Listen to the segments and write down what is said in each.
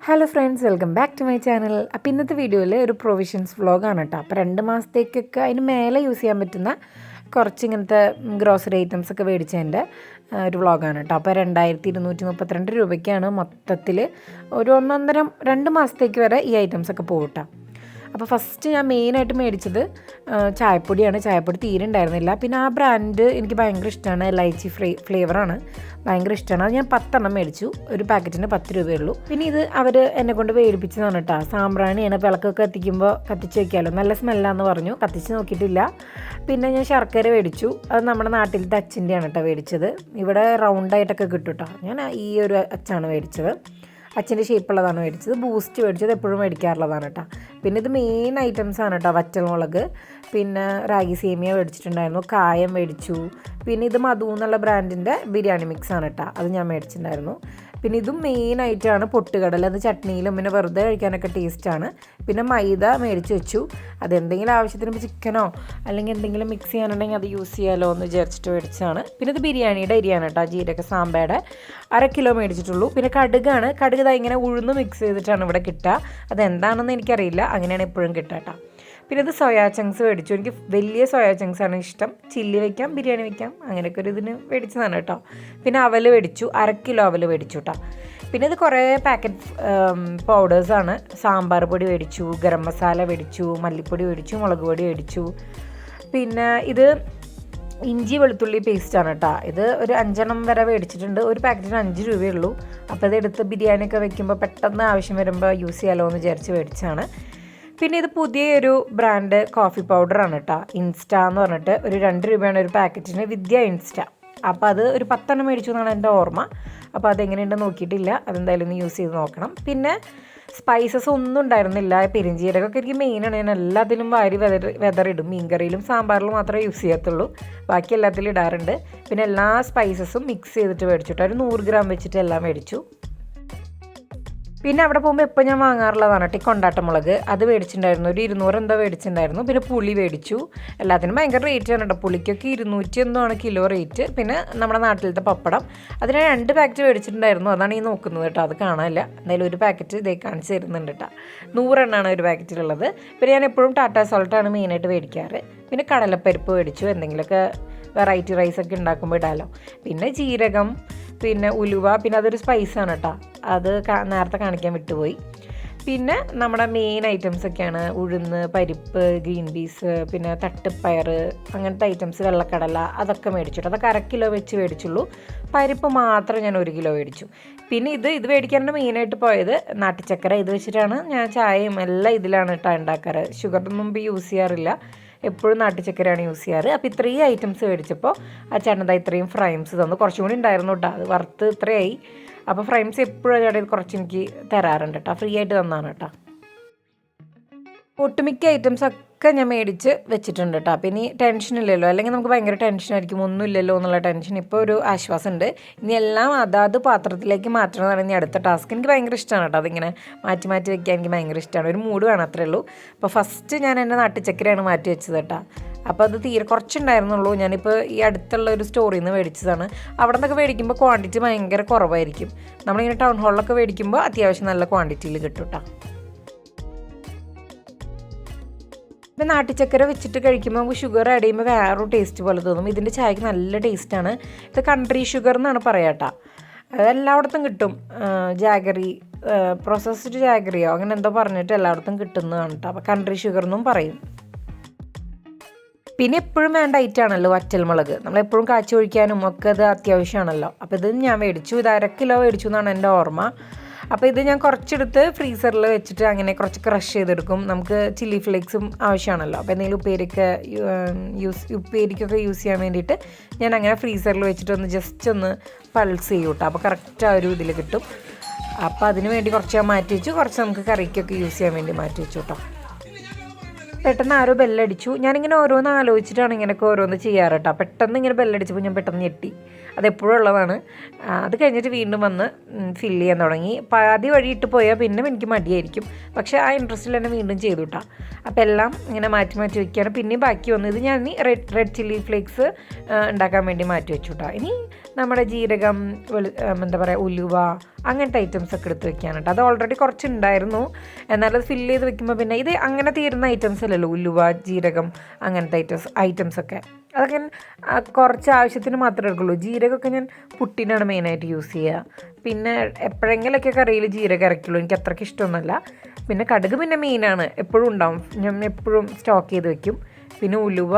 Hello friends, welcome back to my channel. അപ്പോൾ ഇന്നത്തെ വീഡിയോയിൽ ഒരു പ്രൊവിഷൻസ് വ്ളോഗാണ് കേട്ടോ. അപ്പോൾ 2 മാസത്തേക്കൊക്കെ അതിന് മേലെ യൂസ് ചെയ്യാൻ പറ്റുന്ന കുറച്ച് ഇങ്ങനത്തെ ഗ്രോസറി ഐറ്റംസ് ഒക്കെ മേടിച്ചതിൻ്റെ ഒരു വ്ളോഗാണ് കേട്ടോ. അപ്പോൾ 2232 രൂപയ്ക്കാണ് മൊത്തത്തിൽ ഒരു 2 മാസത്തേക്ക് വരെ ഈ ഐറ്റംസ് ഒക്കെ പോകും കേട്ടോ. അപ്പോൾ ഫസ്റ്റ് ഞാൻ മെയിനായിട്ട് മേടിച്ചത് ചായപ്പൊടിയാണ്. ചായപ്പൊടി തീരെ ഉണ്ടായിരുന്നില്ല. പിന്നെ ആ ബ്രാൻഡ് എനിക്ക് ഭയങ്കര ഇഷ്ടമാണ്. ലൈച്ചി ഫ്ലേവറാണ്, ഭയങ്കര ഇഷ്ടമാണ്. അത് ഞാൻ 10 എണ്ണം മേടിച്ചു. ഒരു പാക്കറ്റിന് 10 രൂപയുള്ളൂ. പിന്നെ ഇത് അവർ എന്നെ കൊണ്ട് മേടിപ്പിച്ചതാണ് കേട്ടോ. സാമ്പ്രാണിയാണ്, വിളക്കൊക്കെ കത്തിക്കുമ്പോൾ കത്തിച്ച് വയ്ക്കാമല്ലോ, നല്ല സ്മെല്ലാന്ന് പറഞ്ഞു. കത്തിച്ച് നോക്കിയിട്ടില്ല. പിന്നെ ഞാൻ ശർക്കര മേടിച്ചു. അത് നമ്മുടെ നാട്ടിലത്തെ അച്ചിൻ്റെയാണ് കേട്ടോ മേടിച്ചത്. ഇവിടെ റൗണ്ടായിട്ടൊക്കെ കിട്ടും കേട്ടോ. ഞാൻ ഈ ഒരു അച്ചാണ് മേടിച്ചത്, അച്ഛൻ്റെ ഷേപ്പുള്ളതാണ് മേടിച്ചത്. ബൂസ്റ്റ് മേടിച്ചത് എപ്പോഴും മേടിക്കാറുള്ളതാണ് കേട്ടോ. പിന്നെ ഇത് മെയിൻ ഐറ്റംസ് ആണ് കേട്ടോ. വറ്റൽമുളക്, പിന്നെ റാഗി സേമിയ മേടിച്ചിട്ടുണ്ടായിരുന്നു, കായം മേടിച്ചു. പിന്നെ ഇത് മധു എന്നുള്ള ബ്രാൻഡിൻ്റെ ബിരിയാണി മിക്സ് ആണ് കേട്ടോ, അത് ഞാൻ മേടിച്ചിട്ടുണ്ടായിരുന്നു. പിന്നെ ഇതും മെയിനായിട്ടാണ് പൊട്ടുകടല. അത് ചട്നിയിലും പിന്നെ വെറുതെ കഴിക്കാനൊക്കെ ടേസ്റ്റാണ്. പിന്നെ മൈദ മേടിച്ച് വെച്ചു. അതെന്തെങ്കിലും ആവശ്യത്തിന് ഇപ്പോൾ ചിക്കനോ അല്ലെങ്കിൽ എന്തെങ്കിലും മിക്സ് ചെയ്യാനുണ്ടെങ്കിൽ അത് യൂസ് ചെയ്യാമല്ലോ എന്ന് വിചാരിച്ചിട്ട് മേടിച്ചതാണ്. പിന്നെ ഇത് ബിരിയാണിയുടെ അരിയാണ് കേട്ടോ, ജീരക സാമ്പയുടെ 1/2 കിലോ മേടിച്ചിട്ടുള്ളൂ. പിന്നെ കടുകാണ്. കടുക് ഇങ്ങനെ ഉഴുന്ന് മിക്സ് ചെയ്തിട്ടാണ് ഇവിടെ കിട്ടുക. അതെന്താണെന്ന് എനിക്കറിയില്ല, അങ്ങനെയാണ് എപ്പോഴും കിട്ടുക കേട്ടോ. പിന്നെ ഇത് സോയാ ചങ്ക്സ് മേടിച്ചു. എനിക്ക് വലിയ സോയാ ചങ്ക്സാണ് ഇഷ്ടം. ചില്ലി വയ്ക്കാം, ബിരിയാണി വയ്ക്കാം, അങ്ങനെയൊക്കെ ഒരു ഇതിന് മേടിച്ചതാണ് കേട്ടോ. പിന്നെ അവൽ മേടിച്ചു, 1/2 കിലോ അവൽ മേടിച്ചു കേട്ടോ. പിന്നെ ഇത് കുറേ പാക്കറ്റ് പൗഡേഴ്സാണ്. സാമ്പാർ പൊടി മേടിച്ചു, ഗരം മസാല മേടിച്ചു, മല്ലിപ്പൊടി മേടിച്ചു, മുളക് പൊടി മേടിച്ചു. പിന്നെ ഇത് ഇഞ്ചി വെളുത്തുള്ളി പേസ്റ്റാണ് കേട്ടോ. ഇത് ഒരു 5 എണ്ണം വരെ മേടിച്ചിട്ടുണ്ട്. ഒരു പാക്കറ്റിന് 5 രൂപയുള്ളൂ. അപ്പോൾ ഇതെടുത്ത് ബിരിയാണിയൊക്കെ വെക്കുമ്പോൾ പെട്ടെന്ന് ആവശ്യം വരുമ്പോൾ യൂസ് ചെയ്യാമല്ലോ എന്ന് വിചാരിച്ച് മേടിച്ചാണ്. പിന്നെ ഇത് പുതിയൊരു ബ്രാൻഡ് കോഫി പൗഡറാണ് കേട്ടോ, ഇൻസ്റ്റ എന്ന് പറഞ്ഞിട്ട്. ഒരു 2 രൂപയാണ് ഒരു പാക്കറ്റിന്, വിദ്യ ഇൻസ്റ്റ. അപ്പോൾ അത് ഒരു 10 എണ്ണം മേടിച്ചു എന്നാണ് എൻ്റെ ഓർമ്മ. അപ്പോൾ അതെങ്ങനെയുണ്ടെന്ന് നോക്കിയിട്ടില്ല, അതെന്തായാലും ഒന്ന് യൂസ് ചെയ്ത് നോക്കണം. പിന്നെ സ്പൈസസ് ഒന്നും ഉണ്ടായിരുന്നില്ല. പെരിഞ്ചീരകമൊക്കെ എനിക്ക് മെയിനാണ്. ഞാൻ എല്ലാത്തിലും വാരി വെതറിടും. മീൻകറിയിലും സാമ്പാറിലും മാത്രമേ യൂസ് ചെയ്യത്തുള്ളൂ, ബാക്കി എല്ലാത്തിലും ഇടാറുണ്ട്. പിന്നെ എല്ലാ സ്പൈസസും മിക്സ് ചെയ്തിട്ട് മേടിച്ചിട്ട് ഒരു 100 ഗ്രാം വെച്ചിട്ട് എല്ലാം മേടിച്ചു. പിന്നെ അവിടെ പോകുമ്പോൾ എപ്പോൾ ഞാൻ വാങ്ങാറുള്ളതാണ് കേട്ടോ കൊണ്ടാട്ടമുളക്. അത് മേടിച്ചിട്ടുണ്ടായിരുന്നു, ഒരു 200 എന്തോ മേടിച്ചിട്ടുണ്ടായിരുന്നു. പിന്നെ പുളി മേടിച്ചു. എല്ലാത്തിനും ഭയങ്കര റേറ്റ് ആണ് കേട്ടോ. പുളിക്കൊക്കെ 200 എന്തോ ആണ് കിലോ റേറ്റ്. പിന്നെ നമ്മുടെ നാട്ടിലത്തെ പപ്പടം, അതിന് 2 പാക്കറ്റ് മേടിച്ചിട്ടുണ്ടായിരുന്നു. അതാണ് ഈ നോക്കുന്നത് കേട്ടോ, അത് കാണാനില്ല. എന്തായാലും ഒരു പാക്കറ്റ് ഇതേ കാണിച്ച് തരുന്നുണ്ട് കേട്ടോ. 100 എണ്ണമാണ് ഒരു പാക്കറ്റിലുള്ളത്. പിന്നെ ഞാൻ എപ്പോഴും ടാറ്റാ സോൾട്ടാണ് മെയിനായിട്ട് മേടിക്കാറ്. പിന്നെ കടലപ്പരിപ്പ് മേടിച്ചു, എന്തെങ്കിലുമൊക്കെ വെറൈറ്റി റൈസൊക്കെ ഉണ്ടാക്കുമ്പോൾ ഇടാമല്ലോ. പിന്നെ ജീരകം, പിന്നെ ഉലുവ, പിന്നെ അതൊരു സ്പൈസാണ് കേട്ടോ, അത് നേരത്തെ കാണിക്കാൻ വിട്ടുപോയി. പിന്നെ നമ്മുടെ മെയിൻ ഐറ്റംസൊക്കെയാണ് ഉഴുന്ന്, പരിപ്പ്, ഗ്രീൻ പീസ്, പിന്നെ തട്ടുപയർ, അങ്ങനത്തെ ഐറ്റംസ്, വെള്ളക്കടല, അതൊക്കെ മേടിച്ചിട്ട് അതൊക്കെ 1/2 കിലോ വെച്ച് മേടിച്ചുള്ളൂ. പരിപ്പ് മാത്രം ഞാൻ 1 കിലോ മേടിച്ചു. പിന്നെ ഇത് മേടിക്കാനാണ് മെയിനായിട്ട് പോയത്. നാട്ടുചക്കര ഇത് വെച്ചിട്ടാണ് ഞാൻ ചായയും എല്ലാം ഇതിലാണ് കേട്ടോ ഉണ്ടാക്കാറ്. ഷുഗറൊന്നും യൂസ് ചെയ്യാറില്ല, എപ്പോഴും നാട്ടുചക്കരയാണ് യൂസ് ചെയ്യാറ്. അപ്പോൾ ഇത്രയും ഐറ്റംസ് മേടിച്ചപ്പോൾ ആ ചേട്ടൻ ഇത്രയും ഫ്രൈംസ് തന്നു. കുറച്ചും കൂടി ഉണ്ടായിരുന്നു കേട്ടോ, അത് വറുത്ത് ഇത്രയായി. അപ്പോൾ ഫ്രൈംസ് എപ്പോഴും ചേട്ടൻ കുറച്ച് എനിക്ക് തരാറുണ്ട് കേട്ടോ, ഫ്രീ ആയിട്ട് തന്നാണ് കേട്ടോ. ഒട്ടുമിക്ക ഐറ്റംസൊക്കെ ഞാൻ മേടിച്ച് വെച്ചിട്ടുണ്ട് കേട്ടോ. അപ്പോൾ ഇനി ടെൻഷനില്ലല്ലോ, അല്ലെങ്കിൽ നമുക്ക് ഭയങ്കര ടെൻഷനായിരിക്കും, ഒന്നുമില്ലല്ലോ എന്നുള്ള ടെൻഷൻ. ഇപ്പോൾ ഒരു ആശ്വാസമുണ്ട്. ഇനി എല്ലാം അതാത് പാത്രത്തിലേക്ക് മാറ്റണമെന്നാണ് ഇനി അടുത്ത ടാസ്ക്. എനിക്ക് ഭയങ്കര ഇഷ്ടമാണ് കേട്ടോ, അതിങ്ങനെ മാറ്റി മാറ്റി വെക്കാൻ എനിക്ക് ഭയങ്കര ഇഷ്ടമാണ്. ഒരു മൂഡ് വേണം, അത്രേ ഉള്ളൂ. അപ്പോൾ ഫസ്റ്റ് ഞാൻ എൻ്റെ നാട്ടുചക്കരയാണ് മാറ്റി വെച്ചത് കേട്ടോ. അപ്പോൾ അത് തീരെ കുറച്ചുണ്ടായിരുന്നുള്ളൂ. ഞാനിപ്പോൾ ഈ അടുത്തുള്ള ഒരു സ്റ്റോറിൽ നിന്ന് മേടിച്ചതാണ്. അവിടെ നിന്നൊക്കെ മേടിക്കുമ്പോൾ ക്വാണ്ടിറ്റി ഭയങ്കര കുറവായിരിക്കും. നമ്മളിങ്ങനെ ടൗൺ ഹാളിലൊക്കെ മേടിക്കുമ്പോൾ അത്യാവശ്യം നല്ല ക്വാണ്ടിറ്റിയിൽ കിട്ടും കേട്ടോ. പിന്നെ നാട്ടുചക്കര വെച്ചിട്ട് കഴിക്കുമ്പോൾ നമുക്ക് ഷുഗർ ആഡ് ചെയ്യുമ്പോൾ വേറൊരു ടേസ്റ്റ് പോലെ തോന്നും. ഇതിൻ്റെ ചായക്ക് നല്ല ടേസ്റ്റാണ്. ഇത് കൺട്രി ഷുഗർ എന്നാണ് പറയുക കേട്ടോ. അതെല്ലായിടത്തും കിട്ടും. ജാഗറി, പ്രോസസ്ഡ് ജാഗറിയോ അങ്ങനെ എന്തോ പറഞ്ഞിട്ട് എല്ലായിടത്തും കിട്ടുന്നതാണ് കേട്ടോ. അപ്പോൾ കൺട്രി ഷുഗർ എന്നും പറയും. പിന്നെ എപ്പോഴും വേണ്ട ഐറ്റാണല്ലോ വറ്റൽമുളക്. നമ്മളെപ്പോഴും കാച്ചി ഒഴിക്കാനും ഒക്കെ അത് അത്യാവശ്യമാണല്ലോ. അപ്പോൾ ഇത് ഞാൻ മേടിച്ചു. ഇത് 1/2 കിലോ മേടിച്ചു എന്നാണ് എൻ്റെ ഓർമ്മ. അപ്പോൾ ഇത് ഞാൻ കുറച്ചെടുത്ത് ഫ്രീസറിൽ വെച്ചിട്ട് അങ്ങനെ കുറച്ച് ക്രഷ് ചെയ്തെടുക്കും. നമുക്ക് ചില്ലി ഫ്ലേക്സും ആവശ്യമാണല്ലോ. അപ്പോൾ എന്തെങ്കിലും ഉപ്പേരിക്കൊക്കെ യൂസ് ചെയ്യാൻ വേണ്ടിയിട്ട് ഞാൻ അങ്ങനെ ഫ്രീസറിൽ വെച്ചിട്ട് ജസ്റ്റ് ഒന്ന് പൾസ് ചെയ്യും കേട്ടോ. അപ്പോൾ കറക്റ്റ് ആ ഒരു ഇതിൽ കിട്ടും. അപ്പോൾ അതിന് വേണ്ടി കുറച്ച് ഞാൻ മാറ്റി വെച്ചു, കുറച്ച് നമുക്ക് കറിക്കൊക്കെ യൂസ് ചെയ്യാൻ വേണ്ടി മാറ്റി വെച്ചു കേട്ടോ. പെട്ടെന്ന് ആരോ ബെല്ലടിച്ചു. ഞാനിങ്ങനെ ഓരോന്ന് ആലോചിച്ചിട്ടാണ് ഇങ്ങനെയൊക്കെ ഓരോന്ന് ചെയ്യാറ് കേട്ടോ. പെട്ടെന്ന് ഇങ്ങനെ ബെല്ലടിച്ചപ്പോൾ ഞാൻ പെട്ടെന്ന് ഞെട്ടി. അതെപ്പോഴും ഉള്ളതാണ്. അത് കഴിഞ്ഞിട്ട് വീണ്ടും വന്ന് ഫില്ല് ചെയ്യാൻ തുടങ്ങി. പാതി വഴി ഇട്ട് പോയാൽ പിന്നെ എനിക്ക് മടിയായിരിക്കും. പക്ഷേ ആ ഇൻട്രസ്റ്റിൽ തന്നെ വീണ്ടും ചെയ്തു കേട്ടോ. അപ്പോൾ എല്ലാം ഇങ്ങനെ മാറ്റി മാറ്റി വയ്ക്കുകയാണ്. പിന്നെയും ബാക്കി വന്നു. ഇത് ഞാൻ റെഡ് ചില്ലി ഫ്ലേക്സ് ഉണ്ടാക്കാൻ വേണ്ടി മാറ്റി വെച്ചു കേട്ടോ. ഇനി നമ്മുടെ ജീരകം, എന്താ പറയുക, ഉലുവ അങ്ങനത്തെ ഐറ്റംസ് ഒക്കെ എടുത്ത് വെക്കാണ് കേട്ടോ. അത് ഓൾറെഡി കുറച്ചുണ്ടായിരുന്നു. എന്നാലും അത് ഫില്ല് ചെയ്ത് വെക്കുമ്പോൾ പിന്നെ ഇത് അങ്ങനെ തീരുന്ന ഐറ്റംസ് അല്ലല്ലോ, ഉലുവ, ജീരകം അങ്ങനത്തെ ഐറ്റംസൊക്കെ. അതൊക്കെ കുറച്ച് ആവശ്യത്തിന് മാത്രമേ എടുക്കുള്ളൂ. ജീരകമൊക്കെ ഞാൻ പുട്ടിനാണ് മെയിനായിട്ട് യൂസ് ചെയ്യുക. പിന്നെ എപ്പോഴെങ്കിലൊക്കെ കറിയിൽ ജീരകം ഇറക്കുള്ളൂ. എനിക്ക് അത്രയ്ക്ക് ഇഷ്ടമൊന്നുമല്ല. പിന്നെ കടുക് പിന്നെ മെയിനാണ്, എപ്പോഴും ഉണ്ടാവും. ഞാൻ എപ്പോഴും സ്റ്റോക്ക് ചെയ്ത് വെക്കും. പിന്നെ ഉലുവ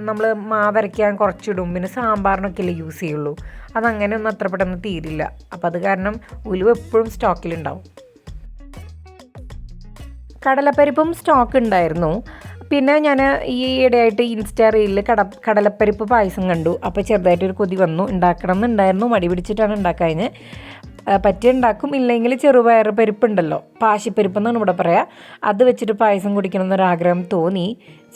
നമ്മൾ മാവരയ്ക്കാൻ കുറച്ചിടും. പിന്നെ സാമ്പാറിനൊക്കെ അല്ലേ യൂസ് ചെയ്യുള്ളൂ. അതങ്ങനെ ഒന്നും അത്ര പെട്ടെന്ന് തീരില്ല. അപ്പം അത് കാരണം ഉലുവ എപ്പോഴും സ്റ്റോക്കിലുണ്ടാവും. കടലപ്പരിപ്പും സ്റ്റോക്ക് ഉണ്ടായിരുന്നു. പിന്നെ ഞാൻ ഈ ഇടയായിട്ട് ഇൻസ്റ്റാ റീലിൽ കടലപ്പരിപ്പ് പായസം കണ്ടു. അപ്പോൾ ചെറുതായിട്ടൊരു കൊതി വന്നു. ഉണ്ടാക്കണം എന്നുണ്ടായിരുന്നു, മടി പിടിച്ചിട്ടാണ് ഉണ്ടാക്കാൻ. പറ്റിയുണ്ടാക്കും. ഇല്ലെങ്കിൽ ചെറുപയർ പരിപ്പുണ്ടല്ലോ, പാശിപ്പരിപ്പ് എന്നാണ് ഇവിടെ പറയുക, അത് വെച്ചിട്ട് പായസം കുടിക്കണം എന്നൊരാഗ്രഹം തോന്നി.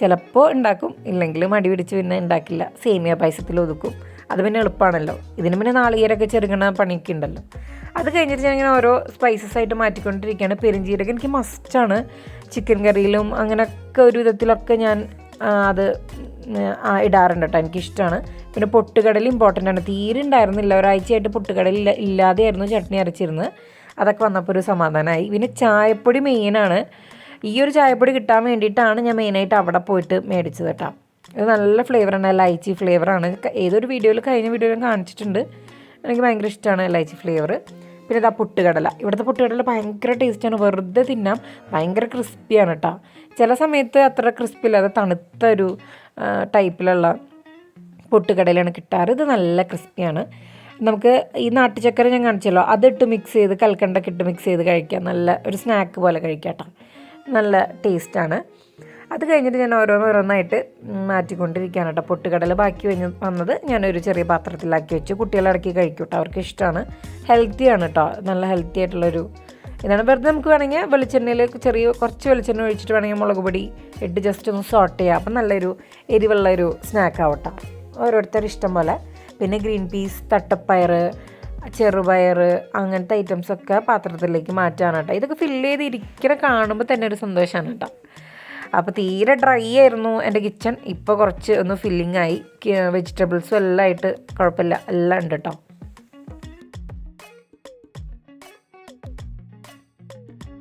ചിലപ്പോൾ ഉണ്ടാക്കും, ഇല്ലെങ്കിൽ മടി പിടിച്ച് പിന്നെ ഉണ്ടാക്കില്ല. സേമിയ പായസത്തിൽ ഒതുക്കും. അത് പിന്നെ എളുപ്പമാണല്ലോ. ഇതിന് പിന്നെ നാളികേരമൊക്കെ ചെറുകണ പണിയൊക്കെ ഉണ്ടല്ലോ. അത് കഴിഞ്ഞിട്ട് ഞാനിങ്ങനെ ഓരോ സ്പൈസസ് ആയിട്ട് മാറ്റിക്കൊണ്ടിരിക്കുകയാണ്. പെരുംജീരകം എനിക്ക് മസ്റ്റാണ്. ചിക്കൻ കറിയിലും അങ്ങനെയൊക്കെ ഒരു വിധത്തിലൊക്കെ ഞാൻ അത് ഇടാറുണ്ട് കേട്ടോ. എനിക്കിഷ്ടമാണ്. പിന്നെ പൊട്ടുകടൽ ഇമ്പോർട്ടൻ്റ് ആണ്. തീരെ ഉണ്ടായിരുന്നില്ല, ഒരാഴ്ചയായിട്ട് പൊട്ടുകടൽ ഇല്ലാതെയായിരുന്നു ചട്നി അരച്ചിരുന്നത്. അതൊക്കെ വന്നപ്പോൾ ഒരു സമാധാനമായി. പിന്നെ ചായപ്പൊടി മെയിനാണ്. ഈ ഒരു ചായപ്പൊടി കിട്ടാൻ വേണ്ടിയിട്ടാണ് ഞാൻ മെയിനായിട്ട് അവിടെ പോയിട്ട് മേടിച്ചത് കേട്ടോ. ഇത് നല്ല ഫ്ലേവറാണ്, ലൈച്ചി ഫ്ലേവറാണ്. ഏതൊരു കഴിഞ്ഞ വീഡിയോയിലും കാണിച്ചിട്ടുണ്ട്. എനിക്ക് ഭയങ്കര ഇഷ്ടമാണ് ലൈച്ചി ഫ്ലേവർ. പിന്നെ ഇതാ പൊട്ടുകടല. ഇവിടുത്തെ പൊട്ടുകടല ഭയങ്കര ടേസ്റ്റാണ്. വെറുതെ തിന്നാം. ഭയങ്കര ക്രിസ്പിയാണ് കേട്ടോ. ചില സമയത്ത് അത്ര ക്രിസ്പി ഇല്ലാതെ തണുത്തൊരു ടൈപ്പിലുള്ള പൊട്ടുകടലയാണ് കിട്ടാറ്. ഇത് നല്ല ക്രിസ്പിയാണ്. നമുക്ക് ഈ നാട്ടുചക്കര ഞാൻ കാണിച്ചല്ലോ, അതിട്ട് മിക്സ് ചെയ്ത് കൽക്കണ്ടൊക്കെ ഇട്ട് മിക്സ് ചെയ്ത് കഴിക്കാം. നല്ല ഒരു സ്നാക്ക് പോലെ കഴിക്കാം കേട്ടോ. നല്ല ടേസ്റ്റാണ്. അത് കഴിഞ്ഞിട്ട് ഞാൻ ഓരോന്നായിട്ട് മാറ്റിക്കൊണ്ടിരിക്കുകയാണ് കേട്ടോ. പൊട്ടുകടല ബാക്കി വന്നത് ഞാനൊരു ചെറിയ പാത്രത്തിലാക്കി വെച്ചു. കുട്ടികളിടയ്ക്ക് കഴിക്കും കേട്ടോ, അവർക്ക് ഇഷ്ടമാണ്. ഹെൽത്തിയാണ് കേട്ടോ, നല്ല ഹെൽത്തി ആയിട്ടുള്ളൊരു ഇതാണ്. വെറുതെ നമുക്ക് വേണമെങ്കിൽ വെളിച്ചെണ്ണയിൽ കുറച്ച് വെളിച്ചെണ്ണ ഒഴിച്ചിട്ട് വേണമെങ്കിൽ മുളക് പൊടി ഇട്ട് ജസ്റ്റ് ഒന്ന് സോട്ട് ചെയ്യാം. അപ്പം നല്ലൊരു എരിവുള്ളൊരു സ്നാക്ക് ആവട്ടെ, ഓരോരുത്തരുടെ ഇഷ്ടം പോലെ. പിന്നെ ഗ്രീൻ പീസ്, തട്ടപ്പയർ, ചെറുപയർ അങ്ങനത്തെ ഐറ്റംസൊക്കെ പാത്രത്തിലേക്ക് മാറ്റാണ് കേട്ടോ. ഇതൊക്കെ ഫില്ല് ചെയ്തിരിക്കണ കാണുമ്പോൾ തന്നെ ഒരു സന്തോഷമാണ് കേട്ടോ. അപ്പോൾ തീരെ ഡ്രൈ ആയിരുന്നു എൻ്റെ കിച്ചൺ. ഇപ്പോൾ കുറച്ച് ഒന്ന് ഫില്ലിംഗ് ആയി. വെജിറ്റബിൾസും എല്ലാം ആയിട്ട് കുഴപ്പമില്ല, എല്ലാം ഉണ്ട് കേട്ടോ.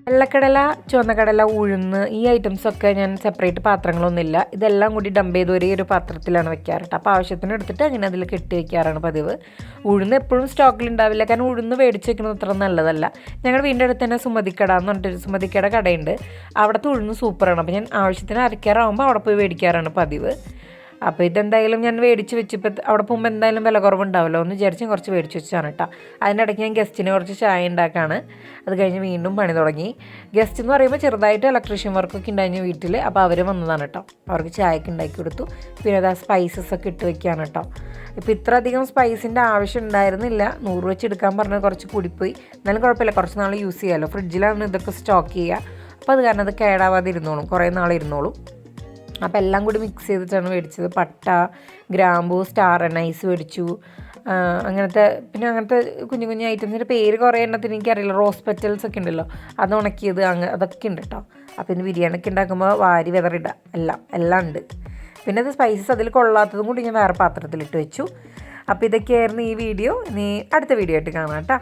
വെള്ളക്കടല, ചുവന്നക്കടല, ഉഴുന്ന് ഈ ഐറ്റംസൊക്കെ ഞാൻ സെപ്പറേറ്റ് പാത്രങ്ങളൊന്നുമില്ല. ഇതെല്ലാം കൂടി ഡംപ് ചെയ്ത് ഒരേ ഒരു പാത്രത്തിലാണ് വെക്കാറ് കേട്ടോ. അപ്പോൾ ആവശ്യത്തിന് എടുത്തിട്ട് അങ്ങനെ അതിൽ കെട്ടി വെക്കാറാണ് പതിവ്. ഉഴുന്ന് എപ്പോഴും സ്റ്റോക്കിലുണ്ടാവില്ല, കാരണം ഉഴുന്ന് മേടിച്ച് വെക്കുന്നത് അത്ര നല്ലതല്ല. ഞങ്ങളുടെ വീടിൻ്റെ അടുത്ത് തന്നെ സുമതിക്കട എന്ന് പറഞ്ഞിട്ടൊരു സുമതിക്കട കടയുണ്ട്. അവിടുത്തെ ഉഴുന്ന് സൂപ്പറാണ്. അപ്പോൾ ഞാൻ ആവശ്യത്തിന് അരയ്ക്കാറാകുമ്പോൾ അവിടെ പോയി മേടിക്കാറാണ് പതിവ്. അപ്പോൾ ഇതെന്തായാലും ഞാൻ മേടിച്ച് വെച്ചപ്പോൾ അവിടെ പോകുമ്പോൾ എന്തായാലും വില കുറവുണ്ടാവുമല്ലോ എന്ന് വിചാരിച്ച് കുറച്ച് മേടിച്ച് വെച്ചാണ് കേട്ടോ. അതിൻ്റെ ഇടയ്ക്ക് ഞാൻ ഗസ്റ്റിന് കുറച്ച് ചായ ഉണ്ടാക്കാണ്. അത് കഴിഞ്ഞ് വീണ്ടും പണി തുടങ്ങി. ഗസ്റ്റ് എന്ന് പറയുമ്പോൾ ചെറുതായിട്ട് ഇലക്ട്രീഷ്യൻ വർക്കൊക്കെ ഉണ്ടായിരുന്നു വീട്ടിൽ. അപ്പോൾ അവർ വന്നതാണ് കേട്ടോ. അവർക്ക് ചായക്ക് ഉണ്ടാക്കി കൊടുത്തു. പിന്നെ അത് സ്പൈസസ് ഒക്കെ ഇട്ട് വെക്കുകയാണ് കേട്ടോ. ഇപ്പോൾ ഇത്ര അധികം സ്പൈസിൻ്റെ ആവശ്യം ഉണ്ടായിരുന്നില്ല. 100 വെച്ച് എടുക്കാൻ പറഞ്ഞത് കുറച്ച് കൂടിപ്പോയി. എന്നാലും കുഴപ്പമില്ല, കുറച്ച് നാൾ യൂസ് ചെയ്യാമല്ലോ. ഫ്രിഡ്ജിലാണ് ഇതൊക്കെ സ്റ്റോക്ക് ചെയ്യുക. അപ്പോൾ അത് കാരണം അത് കേടാവാതെ ഇരുന്നോളും, കുറേ നാൾ ഇരുന്നോളും. അപ്പോൾ എല്ലാം കൂടി മിക്സ് ചെയ്തിട്ടാണ് മേടിച്ചത്. പട്ട, ഗ്രാമ്പൂ, സ്റ്റാർ അനൈസ് മേടിച്ചു. അങ്ങനത്തെ കുഞ്ഞു കുഞ്ഞു ഐറ്റംസിൻ്റെ പേര് കുറേ എണ്ണത്തിന് എനിക്കറിയില്ല. റോസ് പെറ്റൽസ് ഒക്കെ ഉണ്ടല്ലോ, അത് ഉണക്കിയത് അതൊക്കെ ഉണ്ട് കേട്ടോ. അപ്പോൾ ഇന്ന് ബിരിയാണിയൊക്കെ ഉണ്ടാക്കുമ്പോൾ വാരി വെതറിടുക എല്ലാം ഉണ്ട്. പിന്നെ അത് സ്പൈസസ് അതിൽ കൊള്ളാത്തതും കൂടി ഞാൻ വേറെ പാത്രത്തിലിട്ട് വെച്ചു. അപ്പോൾ ഇതൊക്കെയായിരുന്നു ഈ വീഡിയോ. ഇനി അടുത്ത വീഡിയോ ആയിട്ട് കാണാം കേട്ടോ.